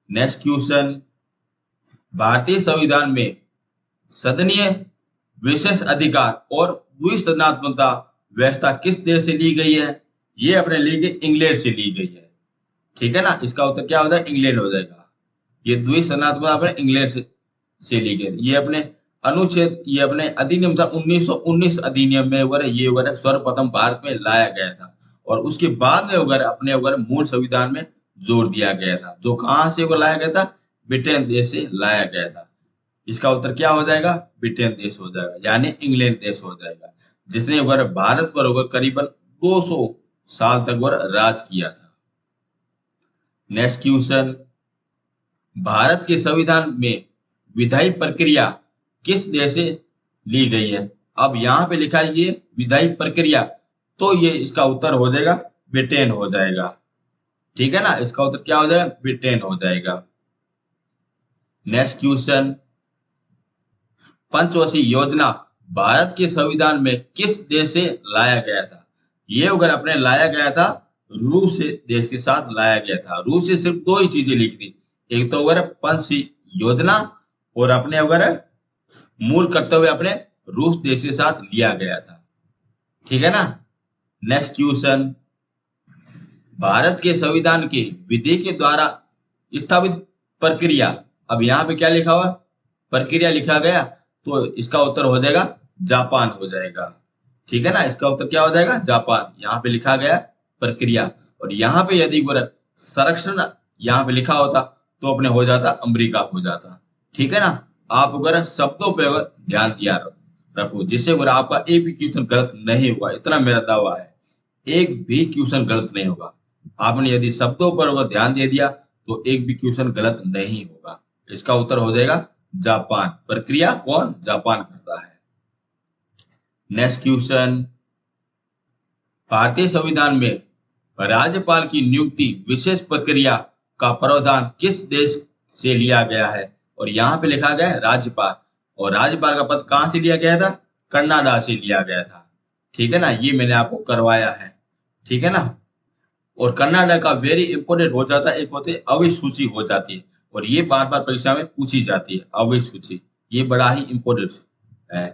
नेक्स्ट क्वेश्चन, भारतीय संविधान में सदनीय विशेष अधिकार और द्विसदनात्मकता व्यवस्था किस देश से ली गई है? ये अपने ली गई इंग्लैंड से ली गई है। ठीक है ना, इसका उत्तर क्या हो जाएगा? इंग्लैंड हो जाएगा। ये द्विसदनात्मकता अपने इंग्लैंड से ली गई। ये अपने अनुच्छेद, ये अपने अधिनियम था 1919 अधिनियम में वगैरह ये वगैरह सर्वप्रथम भारत में लाया गया था। और उसके बाद में वगैरह अपने वगैरह मूल संविधान में जोर दिया गया था। जो कहाँ से वगैरह लाया गया था? ब्रिटेन देश से लाया गया था। इसका उत्तर क्या हो जाएगा? ब्रिटेन देश हो जाएगा, यानी इंग्लैंड देश हो जाएगा, जिसने वगैरह भारत पर वगैरह करीबन 200 साल तक वगैरह राज किया था। नेक्स्ट क्वेश्चन, भारत के संविधान में विधायी प्रक्रिया किस देश से ली गई है? अब यहाँ पे लिखा है ये विधायी प्रक्रिया, तो ये इसका उत्तर हो जाएगा ब्रिटेन हो जाएगा। ठीक है ना, इसका उत्तर क्या हो जाएगा? ब्रिटेन हो जाएगा। नेक्स्ट क्वेश्चन, पंचवर्षीय योजना भारत के संविधान में किस देश से लाया गया था? ये अगर अपने लाया गया था रूस से देश के साथ लाया गया था। रूस से सिर्फ दो ही चीजें लिखी थी, एक तो अगर पंचवर्षीय योजना और अपने अगर मूल कर्तव्य अपने रूस देश के साथ लिया गया था। ठीक है ना। नेक्स्ट क्वेश्चन, भारत के संविधान के विधि के द्वारा स्थापित प्रक्रिया, अब यहाँ पे क्या लिखा हुआ? प्रक्रिया लिखा गया, तो इसका उत्तर हो जाएगा जापान हो जाएगा। ठीक है ना, इसका उत्तर क्या हो जाएगा? जापान। यहाँ पे लिखा गया प्रक्रिया, और यहाँ पे यदि संरक्षण यहाँ पे लिखा होता तो अपने हो जाता अमेरिका हो जाता। ठीक है ना, आप अगर शब्दों पे अगर ध्यान दिया रखो, जिससे अगर आपका एक भी क्वेश्चन गलत नहीं होगा, इतना मेरा दावा है, एक भी क्वेश्चन गलत नहीं होगा। आपने यदि शब्दों पर अगर ध्यान दे दिया तो एक भी क्वेश्चन गलत नहीं होगा। इसका उत्तर हो जाएगा जापान। प्रक्रिया कौन? जापान करता है। नेक्स्ट क्वेश्चन, भारतीय संविधान में राज्यपाल की नियुक्ति विशेष प्रक्रिया का प्रावधान किस देश से लिया गया है? और यहाँ पे लिखा गया है राज्यपाल, और राज्यपाल का पद कहाँ से लिया गया था? कनाडा से लिया गया था। ठीक है ना, ये मैंने आपको करवाया है। ठीक है ना, और कनाडा का वेरी इंपोर्टेंट हो जाता है, एक होते अवैध सूची हो जाती है, और ये बार बार परीक्षा में पूछी जाती है। अवैध सूची ये बड़ा ही इंपोर्टेंट है।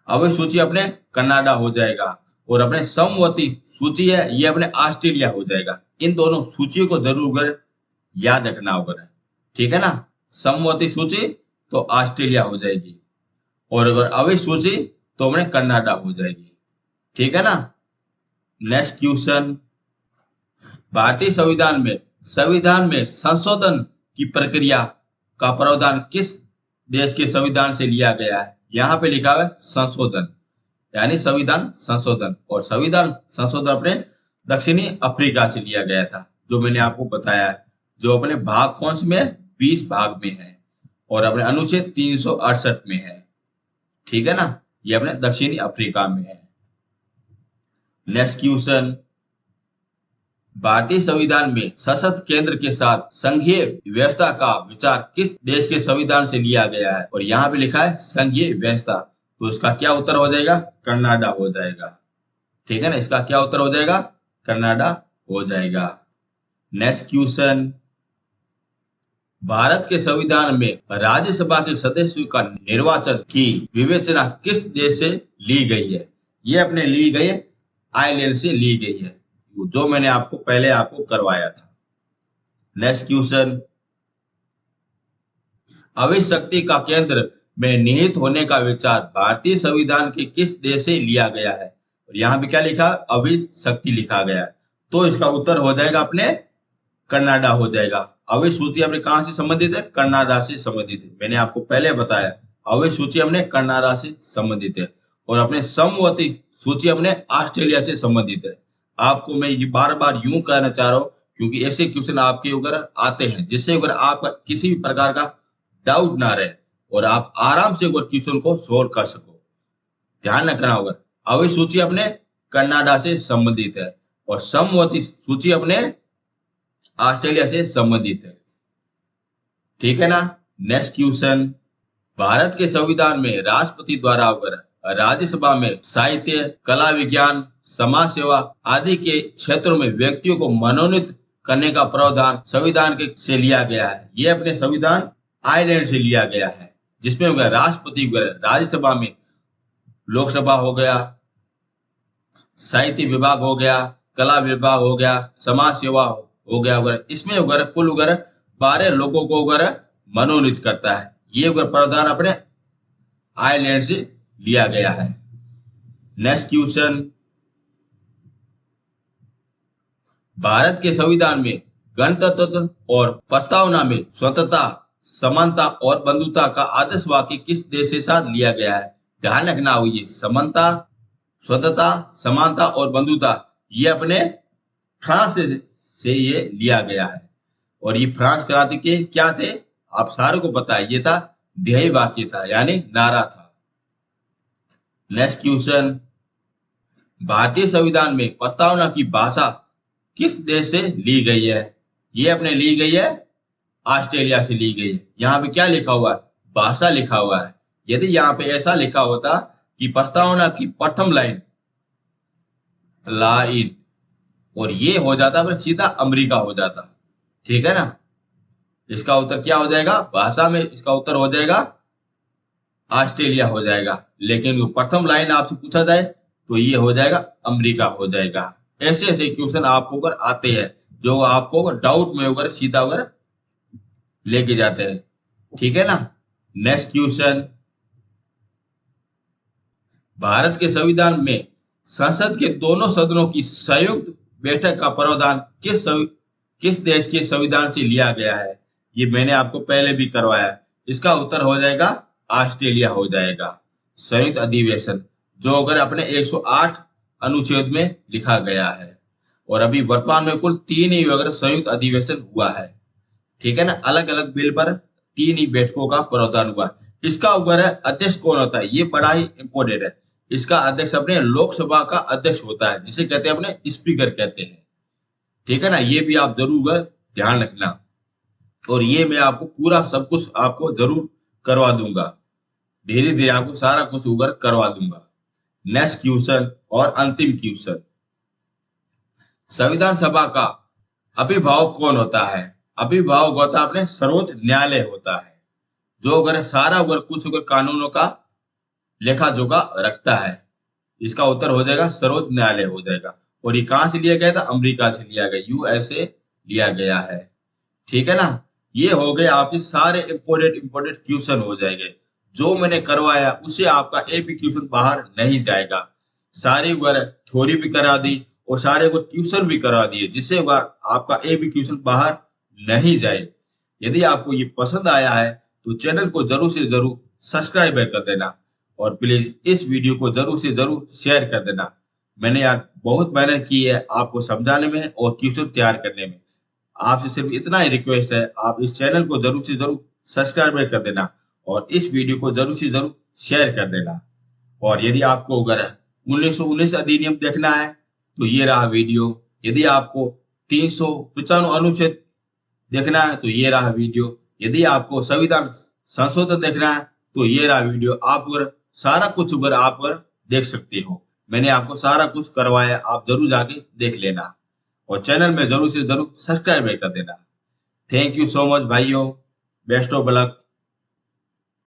अवैध सूची अपने कनाडा हो जाएगा, और अपने समवर्ती सूची है ये अपने ऑस्ट्रेलिया हो जाएगा। इन दोनों सूचियों को जरूर याद रखना होगा। ठीक है ना, समवर्ती सूची तो ऑस्ट्रेलिया हो जाएगी, और अगर अवैध सूची तो अपने कनाडा हो जाएगी। ठीक है ना। नेक्स्ट क्वेश्चन, भारतीय संविधान में संशोधन की प्रक्रिया का प्रावधान किस देश के संविधान से लिया गया है? यहाँ पे लिखा हुआ है संशोधन, यानी संविधान संशोधन, और संविधान संशोधन अपने दक्षिणी अफ्रीका से लिया गया था, जो मैंने आपको बताया है, जो अपने भाग कौन से में, 20 भाग में है, और अपने अनुच्छेद 368 में है। ठीक है ना, ये अपने दक्षिणी अफ्रीका में है। नेक्स्ट क्वेश्चन, भारतीय संविधान में सशक्त केंद्र के साथ संघीय व्यवस्था का विचार किस देश के संविधान से लिया गया है? और यहाँ पे लिखा है संघीय व्यवस्था, तो इसका क्या उत्तर हो जाएगा? कनाडा हो जाएगा। ठीक है ना, इसका क्या उत्तर हो जाएगा? कनाडा हो जाएगा। नेक्स्ट क्वेश्चन, भारत के संविधान में राज्यसभा के सदस्यों का निर्वाचन की विवेचना किस देश से ली गई है? ये अपने ली गई है आयरलैंड से ली गई है, जो मैंने आपको पहले आपको करवाया था। नेक्स्ट क्वेश्चन, अवैध शक्ति का केंद्र में निहित होने का विचार भारतीय संविधान के किस देश से लिया गया है? और यहाँ पे क्या लिखा? अवैध शक्ति लिखा गया है, तो इसका उत्तर हो जाएगा अपने कनाडा हो जाएगा। अवैध सूची अपने कहां से संबंधित है? कनाडा से संबंधित है। मैंने आपको पहले बताया अवैध सूची अपने कनाडा से संबंधित है, और अपने समवर्ती सूची अपने ऑस्ट्रेलिया से संबंधित है। आपको मैं ये बार बार यूं कहना चाह रहा हूं, क्योंकि ऐसे क्वेश्चन आपके ऊपर आते हैं जिससे अगर आपका किसी भी प्रकार का डाउट ना रहे और आप आराम से अगर क्वेश्चन को सोल्व कर सको। ध्यान रखना होगा, अवैध सूची अपने कनाडा से संबंधित है, और समवर्ती सूची अपने ऑस्ट्रेलिया से संबंधित है। ठीक है ना। नेक्स्ट क्वेश्चन, भारत के संविधान में राष्ट्रपति द्वारा अगर राज्यसभा में साहित्य, कला, विज्ञान, समाज सेवा आदि के क्षेत्रों में व्यक्तियों को मनोनीत करने का प्रावधान संविधान के से लिया गया है। ये अपने संविधान आयरलैंड से लिया गया है, जिसमें राष्ट्रपति राज्यसभा में लोकसभा हो गया, साहित्य विभाग हो गया, कला विभाग हो गया, समाज सेवा हो गया वगैरह, इसमें वगैरह कुल वगैरह 12 लोगों को वगैरह मनोनीत करता है। ये वगैरह प्रावधान अपने आयरलैंड से लिया गया है। नेक्स्ट क्वेश्चन, भारत के संविधान में गणतंत्र और प्रस्तावना में स्वतंत्रता, समानता और बंधुता का आदर्श वाक्य किस देश के साथ लिया गया है? ध्यान रखना हो, ये समानता, स्वतंत्रता, समानता और बंधुता ये अपने फ्रांस से ये लिया गया है, और ये फ्रांस क्रांति के क्या थे? आप सारों को पता है, ये था ध्येय वाक्य था, यानी नारा था। नेक्स्ट क्वेश्चन, भारतीय संविधान में प्रस्तावना की भाषा किस देश से ली गई है? ये अपने ली गई है ऑस्ट्रेलिया से ली गई है। यहाँ पे क्या लिखा हुआ है? भाषा लिखा हुआ है। यदि यहाँ पे ऐसा लिखा होता कि प्रस्तावना की प्रथम लाइन और ये हो जाता फिर सीधा अमेरिका हो जाता। ठीक है ना, इसका उत्तर क्या हो जाएगा? भाषा में इसका उत्तर हो जाएगा ऑस्ट्रेलिया हो जाएगा, लेकिन प्रथम लाइन आपसे पूछा जाए तो ये हो जाएगा अमेरिका हो जाएगा। ऐसे ऐसे क्वेश्चन आपको अगर आते हैं जो आपको डाउट में अगर सीधा अगर लेके जाते हैं। ठीक है ना। नेक्स्ट क्वेश्चन, भारत के संविधान में संसद के दोनों सदनों की संयुक्त बैठक का प्रावधान किस देश के संविधान से लिया गया है? ये मैंने आपको पहले भी करवाया। इसका उत्तर हो जाएगा ऑस्ट्रेलिया हो जाएगा। संयुक्त अधिवेशन जो अगर अपने 108 अनुच्छेद में लिखा गया है, और अभी वर्तमान में कुल 3 ही अगर संयुक्त अधिवेशन हुआ है। ठीक है ना, अलग अलग बिल पर 3 ही बैठकों का प्रावधान हुआ। इसका अध्यक्ष कौन होता है? ये बड़ा ही इंपॉर्टेंट है। इसका अध्यक्ष अपने लोकसभा का अध्यक्ष होता है, जिसे कहते हैं अपने स्पीकर कहते हैं। ठीक है ना, ये भी आप जरूर ध्यान रखना, और ये मैं आपको पूरा सब कुछ आपको जरूर करवा दूंगा। धीरे धीरे आपको सारा कुछ उगर करवा दूंगा। नेक्स्ट क्वेश्चन और अंतिम क्वेश्चन, संविधान सभा का अभिभावक कौन होता है? अभिभावक होता है अपने सर्वोच्च न्यायालय होता है, जो अगर सारा अगर कुछ अगर कानूनों का लेखा जोखा रखता है। इसका उत्तर हो जाएगा सर्वोच्च न्यायालय हो जाएगा। और ये कहां से लिया गया था? अमेरिका से लिया गया, यूएसए लिया गया है। ठीक है ना। ये हो गए आपके सारे इम्पोर्टेंट क्वेश्चन हो जाएंगे। जो मैंने करवाया उससे आपका एक भी क्वेश्चन बाहर नहीं जाएगा। सारी वगैरह थ्योरी भी करा दी और सारे वो ट्यूशन भी करा दिए, जिससे आपका एक भी क्वेश्चन बाहर नहीं जाए। यदि आपको ये पसंद आया है तो चैनल को जरूर से जरूर सब्सक्राइब कर देना और प्लीज इस वीडियो को जरूर से जरूर शेयर कर देना। मैंने यार बहुत मेहनत की है आपको समझाने में और क्वेश्चन तैयार करने में। आपसे सिर्फ इतना ही रिक्वेस्ट है, आप इस चैनल को जरूर से जरूर सब्सक्राइब कर देना और इस वीडियो को जरूर से जरूर शेयर कर देना। और यदि आपको अगर 1919 अधिनियम देखना है तो ये रहा वीडियो। यदि आपको 395 अनुच्छेद देखना है तो ये रहा वीडियो। यदि आपको संविधान संशोधन देखना है तो ये रहा वीडियो। आप अगर सारा कुछ अगर आप अगर देख सकते हो, मैंने आपको सारा कुछ करवाया, आप जरूर जाके देख लेना और चैनल में जरूर से जरूर सब्सक्राइब कर देना। थैंक यू सो मच भाइयों, बेस्ट ऑफ लक।